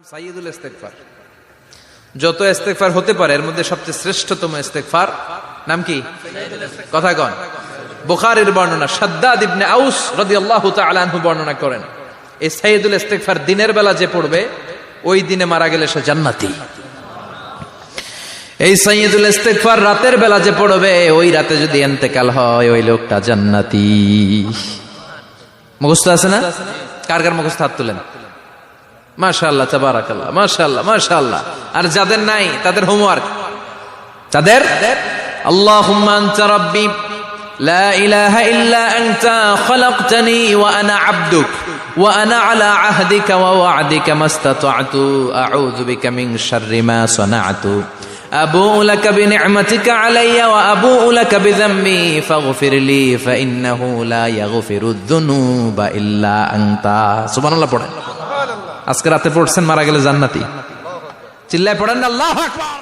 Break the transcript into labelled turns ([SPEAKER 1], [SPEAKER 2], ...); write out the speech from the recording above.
[SPEAKER 1] সাইয়্যিদুল ইস্তেগফার। যত ইস্তেগফার হতে পারে এর মধ্যে সবচেয়ে শ্রেষ্ঠতম ইস্তেগফার নাম কি? কথা কন। বুখারীর বর্ণনা, শাদ্দাদ ইবনে আউস রাদিয়াল্লাহু তাআলা আনহু বর্ণনা করেন, এই সাইয়্যিদুল ইস্তেগফার দিনের বেলা যে পড়বে ওই দিনে মারা গেলে সে জান্নাতি। এই সাইয়্যিদুল ইস্তেগফার রাতের বেলা যে পড়বে ওই রাতে যদি ইন্তেকাল হয় ওই লোকটা জান্নাতি। মুখস্থ আছে না? কার কার মুখস্থ হাত তুলেন। মাশাআল্লাহ, তাবারাকাল্লাহ, মাশাআল্লাহ, মাশাআল্লাহ। আর যাদের নাই তাদের হোমওয়ার্ক, তাদের আল্লাহুম্মা আনতা রাব্বি লা ইলাহা ইল্লা আনতা খালাকতানি ওয়া আনা আবদুক ওয়া আনা আলা আহদিকা ওয়া ওয়া'দিকা মাস্তাতা'তু আউযু বিকা মিন শাররি মা সানা'তু আবু'ু লাকা বিনি'মাতিকা আলাইয়া ওয়া আবু'ু লাকা বিযামবি ফাগফির লি ফাইন্নাহু লা ইয়াগফিরুয যুনুবা ইল্লা আনতা। সুবহানাল্লাহ পড়েন। আজকে রাতে পড়ছেন, মারা গেলে জান্নাতি। চিল্লায় পড়েন আল্লাহু আকবার।